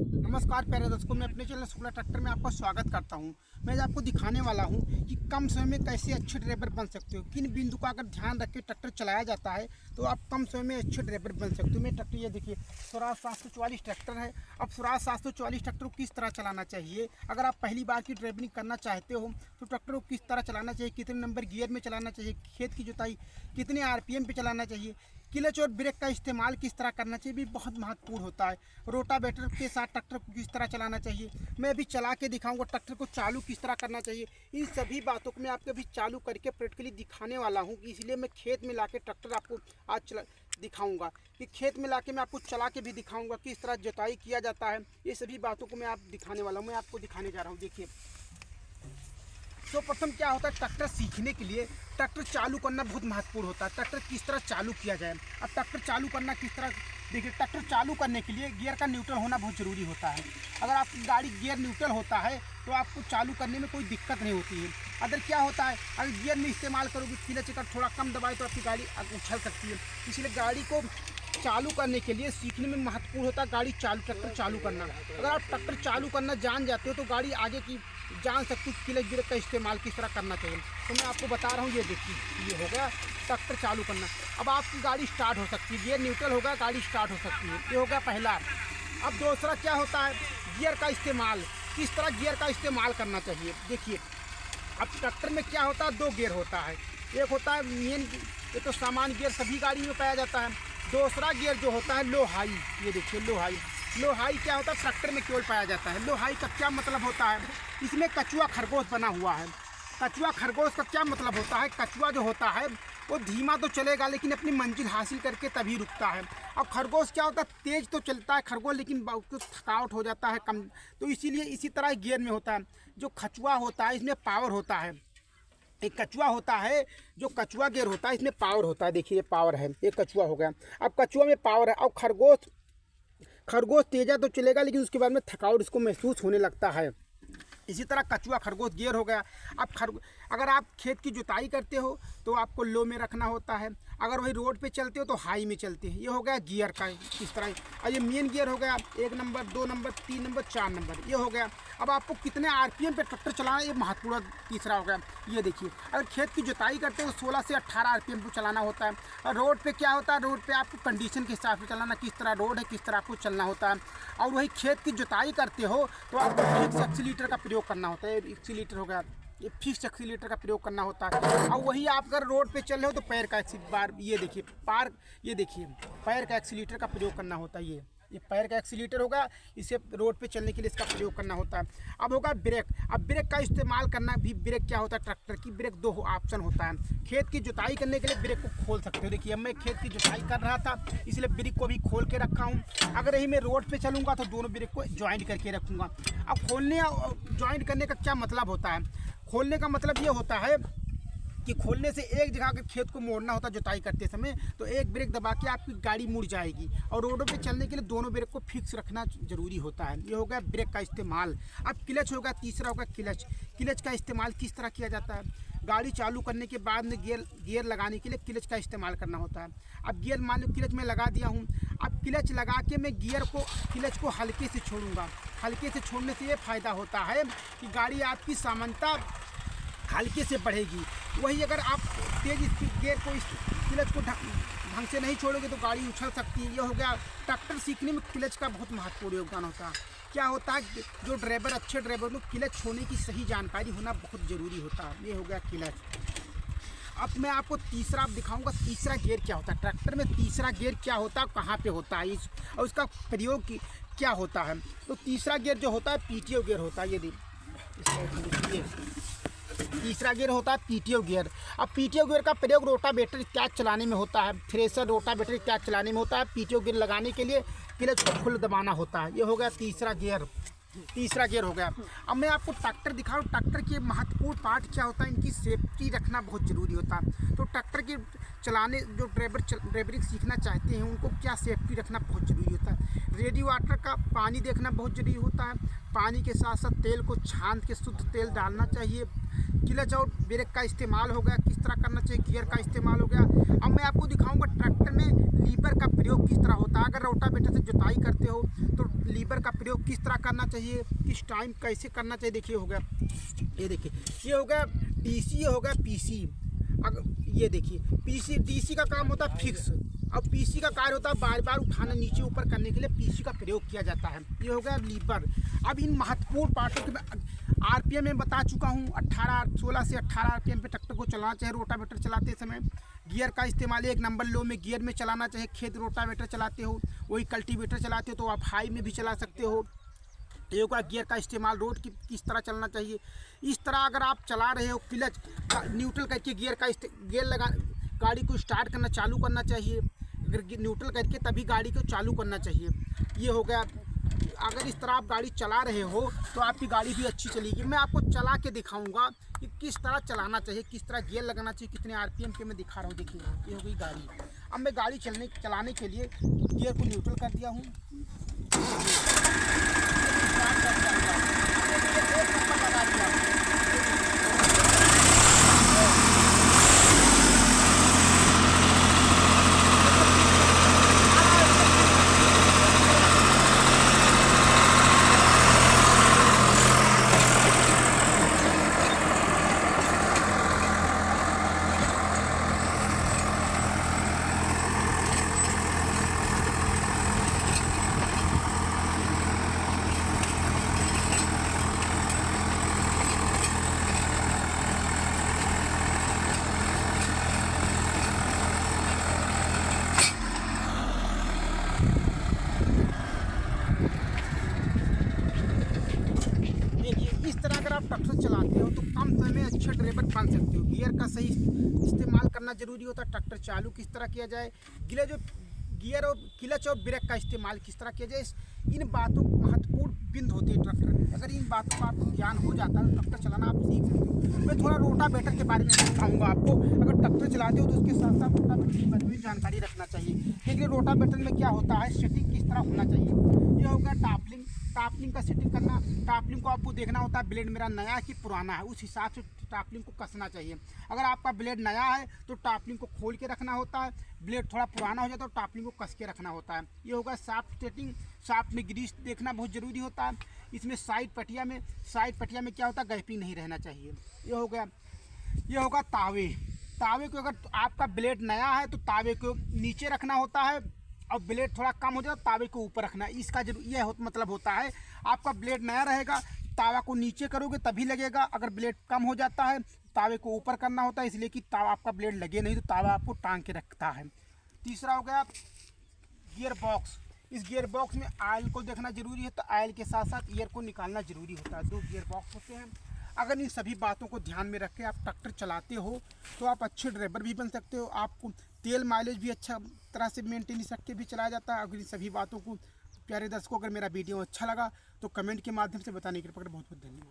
नमस्कार प्यारे दर्शकों, मैं अपने चैनल शुक्ला ट्रैक्टर में आपका स्वागत करता हूं। मैं आज आपको दिखाने वाला हूं कि कम समय में कैसे अच्छे ड्राइवर बन सकते हो। किन बिंदु का अगर ध्यान रख के ट्रैक्टर चलाया जाता है तो आप कम समय में अच्छे ड्राइवर बन सकते हो। मैं ट्रैक्टर ये देखिए स्वराज 744 ट्रैक्टर है। अब स्वराज 744 ट्रैक्टर को किस तरह चलाना चाहिए, अगर आप पहली बार की ड्राइवरिंग करना चाहते हो तो ट्रैक्टर को किस तरह चलाना चाहिए, कितने नंबर गियर में चलाना चाहिए, खेत की जुताई कितने RPM पे चलाना चाहिए, क्लच और ब्रेक का इस्तेमाल किस तरह करना चाहिए भी बहुत महत्वपूर्ण होता है। रोटावेटर के साथ ट्रैक्टर को किस तरह चलाना चाहिए, मैं अभी चला के दिखाऊंगा। ट्रैक्टर को चालू किस तरह करना चाहिए, इन सभी बातों को मैं आपको अभी चालू करके प्रैक्टिकली दिखाने वाला हूं। इसलिए मैं खेत में लाके ट्रैक्टर आपको आज चला दिखाऊंगा कि खेत में लाके मैं आपको चला के भी दिखाऊंगा किस तरह जुताई किया जाता है। ये सभी बातों को मैं आप दिखाने वाला हूँ, मैं आपको दिखाने जा रहा हूँ। देखिए तो प्रथम क्या होता है, ट्रैक्टर सीखने के लिए ट्रैक्टर चालू करना बहुत महत्वपूर्ण होता है। ट्रैक्टर किस तरह चालू किया जाए, अब ट्रैक्टर चालू करना किस तरह, देखिए ट्रैक्टर चालू करने के लिए गियर का न्यूट्रल होना बहुत ज़रूरी होता है। अगर आपकी गाड़ी गियर न्यूट्रल होता है तो आपको चालू करने में कोई दिक्कत नहीं होती है। अगर क्या होता है, अगर गियर में इस्तेमाल करोगे, क्लच अगर थोड़ा कम दबाए तो आपकी गाड़ी उछल सकती है। इसलिए गाड़ी को चालू करने के लिए सीखने में महत्वपूर्ण होता है गाड़ी चालू, ट्रैक्टर चालू करना। अगर आप ट्रैक्टर चालू करना जान जाते हो तो गाड़ी आगे की जान सकती है क्लच ब्रेक का इस्तेमाल किस तरह करना चाहिए। तो मैं आपको बता रहा हूँ। ये देखिए ये हो गया ट्रैक्टर चालू करना। अब आपकी गाड़ी स्टार्ट हो सकती है, गियर न्यूट्रल होगा, गाड़ी स्टार्ट हो सकती है। ये हो गया पहला। अब दूसरा क्या होता है, गियर का इस्तेमाल, किस तरह गियर का इस्तेमाल करना चाहिए। देखिए अब ट्रैक्टर में क्या होता है, दो गियर होता है। एक होता है मेन, ये तो सामान्य गियर सभी गाड़ी में पाया जाता है। दूसरा गियर जो होता है लो हाई, ये देखिए लो हाई। लो हाई क्या होता है, ट्रैक्टर में केवल पाया जाता है। लो हाई का क्या मतलब होता है, इसमें कछुआ खरगोश बना हुआ है। कछुआ खरगोश का क्या मतलब होता है, कछुआ जो होता है वो धीमा तो चलेगा लेकिन अपनी मंजिल हासिल करके तभी रुकता है। और खरगोश क्या होता है, तेज तो चलता है खरगोश लेकिन कुछ थकावट हो जाता है कम। तो इसीलिए इसी तरह गियर में होता है। जो कछुआ होता है इसमें पावर होता है। एक कछुआ होता है, जो कछुआ गियर होता है इसमें पावर होता है। देखिए ये पावर है, ये कछुआ हो गया। अब कछुआ में पावर है। और खरगोश तेजा तो चलेगा लेकिन उसके बाद में थकावट इसको महसूस होने लगता है। इसी तरह कछुआ खरगोश गियर हो गया। अब अगर आप खेत की जुताई करते हो तो आपको लो में रखना होता है, अगर वही रोड पे चलते हो तो हाई में चलते हैं। ये हो गया गियर का इस तरह। और ये मेन गियर हो गया, 1 नंबर 2 नंबर 3 नंबर 4 नंबर, ये हो गया। अब आपको कितने RPM पे ट्रैक्टर चलाना है, ये महत्वपूर्ण तीसरा हो गया। ये देखिए अगर खेत की जुताई करते हो 16 से 18 RPM पे चलाना होता है। और रोड पे क्या होता है, रोड पे आपको कंडीशन के हिसाब से चलाना, किस तरह रोड है किस तरह आपको चलना होता है। और वही खेत की जुताई करते हो तो आपको फिक्स एक्सीलेटर का प्रयोग करना होता है। एक्सीलेटर हो गया, ये फिक्स एक्सीलेटर का प्रयोग करना होता है। और वही आप अगर रोड पे चल रहे हो तो पैर का बार, ये देखिए ये देखिए पैर का एक्सीलेटर का प्रयोग करना होता है। ये पैर का एक्सीलेटर होगा, इसे रोड पे चलने के लिए इसका प्रयोग करना होता है। अब होगा ब्रेक। अब ब्रेक का इस्तेमाल करना भी, ब्रेक क्या होता है, ट्रैक्टर की ब्रेक 2 ऑप्शन होता है। खेत की जुताई करने के लिए ब्रेक को खोल सकते हो। देखिए अब मैं खेत की जुताई कर रहा था इसलिए ब्रेक को भी खोल के रखा हूँ। अगर यही मैं रोड पे चलूँगा तो दोनों ब्रेक को ज्वाइंट करके रखूँगा। अब खोलने ज्वाइंट करने का क्या मतलब होता है, खोलने का मतलब ये होता है कि खोलने से एक जगह अगर खेत को मोड़ना होता है जुताई करते समय तो एक ब्रेक दबा के आपकी गाड़ी मुड़ जाएगी। और रोडों पे चलने के लिए दोनों ब्रेक को फिक्स रखना जरूरी होता है। ये हो गया ब्रेक का इस्तेमाल। अब क्लच होगा, तीसरा होगा क्लच। क्लच का इस्तेमाल किस तरह किया जाता है, गाड़ी चालू करने के बाद में गियर लगाने के लिए क्लच का इस्तेमाल करना होता है। अब गियर मान लो क्लच में लगा दिया हूँ, अब क्लच लगा के मैं क्लच को हल्के से छोड़ूंगा। हल्के से छोड़ने से ये फ़ायदा होता है कि गाड़ी आपकी सामान्यता हल्के से बढ़ेगी। वही अगर आप तेज स्पीड गियर को क्लच को ढंग से नहीं छोड़ोगे तो गाड़ी उछल सकती है। ये हो गया ट्रैक्टर सीखने में क्लच का बहुत महत्वपूर्ण योगदान होता है। क्या होता है, जो ड्राइवर अच्छे ड्राइवर को क्लच छोड़ने की सही जानकारी होना बहुत ज़रूरी होता है। ये हो गया क्लच। अब मैं आपको तीसरा दिखाऊंगा, तीसरा गियर क्या होता है, ट्रैक्टर में तीसरा गियर क्या होता है, कहाँ पे होता है और उसका प्रयोग क्या होता है। तो तीसरा गियर जो होता है PTO गियर होता है। ये देखिए तीसरा गियर होता है PTO गियर। अब PTO गियर का प्रयोग रोटावेटर इत्यादि चलाने में होता है, थ्रेसर रोटावेटर इत्यादि चलाने में होता है। PTO गियर लगाने के लिए क्लच को फुल दबाना होता है। ये हो गया तीसरा गियर हो गया। अब मैं आपको ट्रैक्टर दिखाऊँ, ट्रैक्टर के महत्वपूर्ण पार्ट क्या होता है, इनकी सेफ्टी रखना बहुत ज़रूरी होता है। तो ट्रैक्टर के चलाने जो ड्राइवरिंग सीखना चाहते हैं उनको क्या सेफ्टी रखना बहुत ज़रूरी होता है। रेडी वाटर का पानी देखना बहुत ज़रूरी होता है। पानी के साथ साथ तेल को छान के शुद्ध तेल डालना चाहिए। क्लच और ब्रेक का इस्तेमाल हो गया, किस तरह करना चाहिए, गियर का इस्तेमाल हो गया। अब मैं आपको दिखाऊंगा ट्रैक्टर में लीवर का प्रयोग किस तरह होता है। अगर रोटावेटर से जुताई करते हो तो लीवर का प्रयोग किस तरह करना चाहिए, किस टाइम कैसे करना चाहिए। देखिए हो गया, ये देखिए ये हो गया डीसी, हो गया पीसी। अगर ये देखिए पीसी, डीसी का काम होता है फिक्स, अब पीसी का कार्य होता है बार बार उठाना नीचे ऊपर करने के लिए पीसी का प्रयोग किया जाता है। ये हो गया लीवर। अब इन महत्वपूर्ण पार्टों के आरपीएम में बता चुका हूँ। 16 से 18 आरपीएम पे ट्रैक्टर को चलाना चाहिए रोटावेटर चलाते समय। गियर का इस्तेमाल 1 नंबर लो में गियर में चलाना चाहिए। खेत रोटावेटर चलाते हो, वही कल्टीवेटर चलाते हो तो आप हाई में भी चला सकते हो। ये होगा गियर का इस्तेमाल, रोड की किस तरह चलना चाहिए। इस तरह अगर आप चला रहे हो, क्लच न्यूट्रल करके गियर लगा गाड़ी को स्टार्ट करना चालू करना चाहिए। अगर न्यूट्रल करके तभी गाड़ी को चालू करना चाहिए। ये हो गया। अगर इस तरह आप गाड़ी चला रहे हो तो आपकी गाड़ी भी अच्छी चलेगी। मैं आपको चला के दिखाऊंगा कि किस तरह चलाना चाहिए, किस तरह गियर लगाना चाहिए, कितने आरपीएम पे मैं दिखा रहा हूँ। देखिए ये हो गई गाड़ी। अब मैं गाड़ी चलाने के लिए गियर को न्यूट्रल कर दिया हूँ। इस तरह अगर आप ट्रैक्टर चलाते हो तो कम समय में अच्छे ड्राइवर बन सकते हो। गियर का सही इस्तेमाल करना जरूरी होता है। ट्रैक्टर चालू किस तरह किया जाए, गियर और क्लच और ब्रेक का इस्तेमाल किस तरह किया जाए, इन बातों महत्वपूर्ण बिंदु होते हैं ट्रैक्टर में। अगर इन बातों का आपको ज्ञान हो जाता है तो ट्रैक्टर चलाना आप सीख सकते हो। मैं थोड़ा रोटावेटर के बारे में बताऊंगा आपको। अगर ट्रैक्टर चलाते हो तो उसके साथ साथ रोटावेटर के बारे में जानकारी रखना चाहिए। देखिए रोटावेटर में क्या होता है, सेटिंग किस तरह होना चाहिए। ये होगा टापलिंग का सेटिंग करना। टापलिंग को आपको देखना होता है ब्लेड मेरा नया है कि पुराना है, उस हिसाब से टापलिंग को कसना चाहिए। अगर आपका ब्लेड नया है तो टापलिंग को खोल के रखना होता है, ब्लेड थोड़ा पुराना हो जाता है तो टापलिंग को कस के रखना होता है। ये होगा शाफ्ट सेटिंग। शाफ्ट में ग्रीस देखना बहुत ज़रूरी होता है। इसमें साइड पटिया में क्या होता है, गैपिंग नहीं रहना चाहिए। ये हो गया। ये होगा तावे को अगर आपका ब्लेड नया है तो तावे को नीचे रखना होता है और ब्लेड थोड़ा कम हो जाए तो तावे को ऊपर रखना है। इसका मतलब होता है आपका ब्लेड नया रहेगा, तावा को नीचे करोगे तभी लगेगा। अगर ब्लेड कम हो जाता है तावे को ऊपर करना होता है, इसलिए कि तावा आपका ब्लेड लगे नहीं तो तावा आपको टांग के रखता है। तीसरा हो गया गियर बॉक्स। इस गियर बॉक्स में ऑयल को देखना जरूरी है, तो ऑयल के साथ साथ ईयर को निकालना जरूरी होता है। 2 गियर बॉक्स होते हैं। अगर इन सभी बातों को ध्यान में रख के आप ट्रैक्टर चलाते हो तो आप अच्छे ड्राइवर भी बन सकते हो। आपको तेल माइलेज भी अच्छा तरह से मेंटेन रख के भी चलाया जाता है। अगर इन सभी बातों को प्यारे दर्शकों, अगर मेरा वीडियो अच्छा लगा तो कमेंट के माध्यम से बताने के लिए बहुत बहुत धन्यवाद।